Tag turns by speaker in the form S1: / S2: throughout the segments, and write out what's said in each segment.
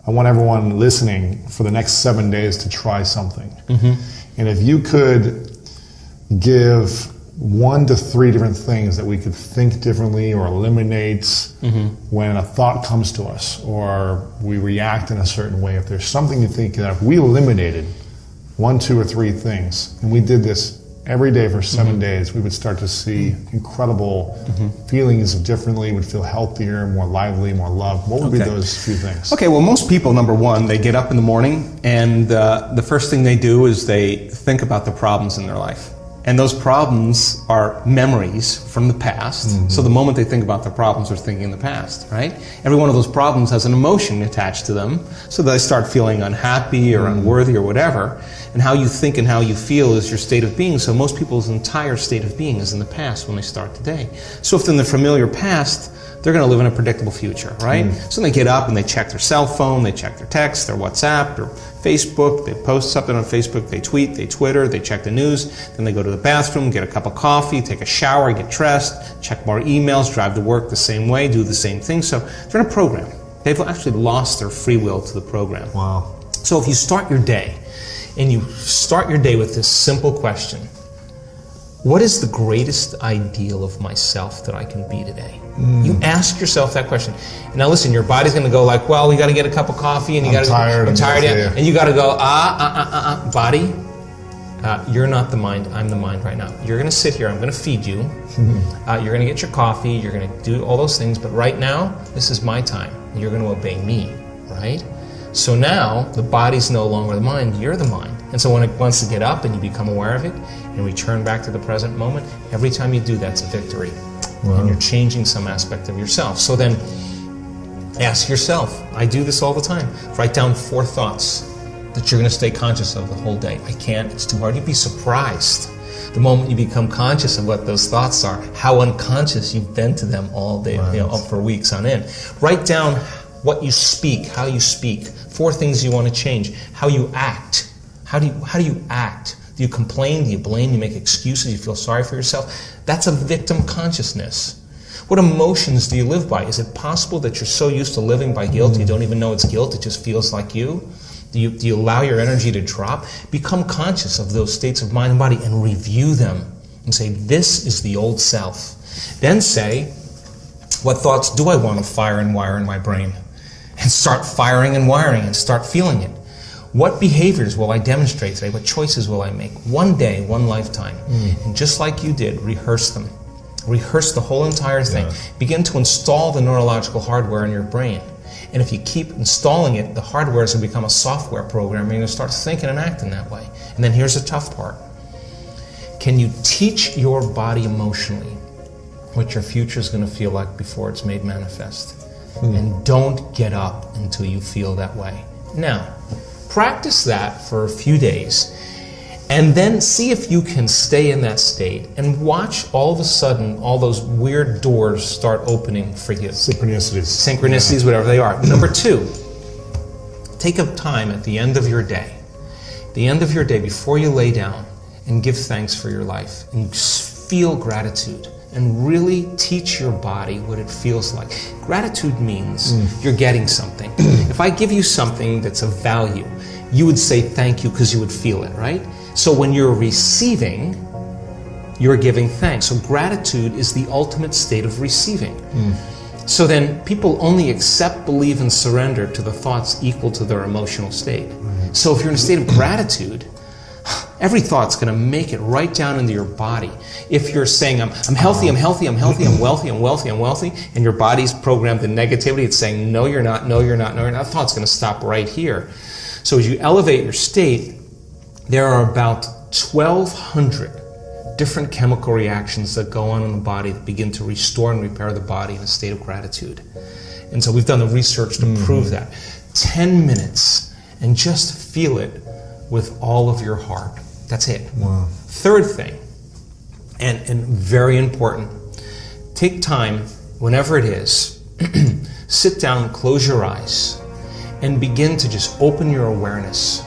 S1: I want everyone listening for the next 7 days to try something. And if you could give 1 to 3 different things that we could think differently or eliminate when a thought comes to us or we react in a certain way, if there's something you think that if we eliminated 1, 2, or 3 things, and we did this every day for 7 days, we would start to see incredible feelings of differently, would feel healthier, more lively, more loved. What would be those few things?
S2: Okay, well, most people, number one, they get up in the morning and the first thing they do is they think about the problems in their life. And those problems are memories from the past. So the moment they think about the problems, they're thinking in the past, right? Every one of those problems has an emotion attached to them. So they start feeling unhappy or unworthy or whatever. And how you think and how you feel is your state of being. So most people's entire state of being is in the past when they start today. So if in the familiar past, they're going to live in a predictable future, right? So they get up and they check their cell phone, they check their text, their WhatsApp, their Facebook, they post something on Facebook, they tweet, they Twitter, they check the news, then they go to the bathroom, get a cup of coffee, take a shower, get dressed, check more emails, drive to work the same way, do the same thing. So they're in a program. They've actually lost their free will to the program.
S1: Wow.
S2: So if you start your day, and you start your day with this simple question, what is the greatest ideal of myself that I can be today? You ask yourself that question. Now listen, your body's going to go like, well, we got to get a cup of coffee, and you got to. I'm tired. And you got to go, body. You're not the mind. I'm the mind right now. You're going to sit here. I'm going to feed you. You're going to get your coffee. You're going to do all those things. But right now, this is my time, and you're going to obey me, right? So now the body's no longer the mind. You're the mind. And so when it wants to get up and you become aware of it and return back to the present moment, every time you do that's a victory. Wow. And you're changing some aspect of yourself. So then ask yourself, I do this all the time, write down 4 thoughts that you're going to stay conscious of the whole day. I can't, it's too hard. You'd be surprised the moment you become conscious of what those thoughts are, how unconscious you've been to them all day, up for weeks on end. Write down what you speak, how you speak, 4 things you want to change, how you act. How do you act? Do you complain? Do you blame? Do you make excuses? Do you feel sorry for yourself? That's a victim consciousness. What emotions do you live by? Is it possible that you're so used to living by guilt you don't even know it's guilt, it just feels like you? Do you allow your energy to drop? Become conscious of those states of mind and body and review them and say, this is the old self. Then say, what thoughts do I want to fire and wire in my brain? And start firing and wiring and start feeling it. What behaviors will I demonstrate today? What choices will I make? One day, one lifetime. And just like you did, rehearse them. Rehearse the whole entire thing. Begin to install the neurological hardware in your brain. And if you keep installing it, the hardware is going to become a software program, and you're going to start thinking and acting that way. And then here's the tough part. Can you teach your body emotionally what your future is going to feel like before it's made manifest? And don't get up until you feel that way. Now, practice that for a few days, and then see if you can stay in that state and watch all of a sudden all those weird doors start opening for you. Synchronicities, whatever they are. Number 2, take a time at the end of your day, before you lay down, and give thanks for your life and feel gratitude. And really teach your body what it feels like. Gratitude means you're getting something. If I give you something that's of value, you would say thank you because you would feel it, right? So when you're receiving, you're giving thanks. So gratitude is the ultimate state of receiving. So then people only accept, believe, and surrender to the thoughts equal to their emotional state. So if you're in a state of gratitude, every thought's going to make it right down into your body. If you're saying, I'm healthy, I'm healthy, I'm healthy, I'm wealthy, I'm wealthy, I'm wealthy, and your body's programmed in negativity, it's saying, no, you're not, no, you're not, no, you're not. That thought's going to stop right here. So as you elevate your state, there are about 1,200 different chemical reactions that go on in the body that begin to restore and repair the body in a state of gratitude. And so we've done the research to prove that. 10 minutes, and just feel it with all of your heart. That's it.
S1: Wow.
S2: Third thing, and very important, take time, whenever it is, sit down, close your eyes, and begin to just open your awareness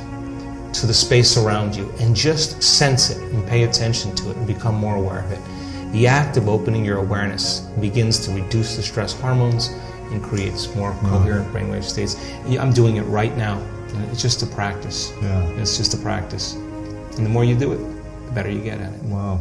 S2: to the space around you and just sense it and pay attention to it and become more aware of it. The act of opening your awareness begins to reduce the stress hormones and creates more coherent brainwave states. I'm doing it right now. And it's just a practice.
S1: Yeah.
S2: It's just a practice. And the more you do it, the better you get at it.
S1: Wow.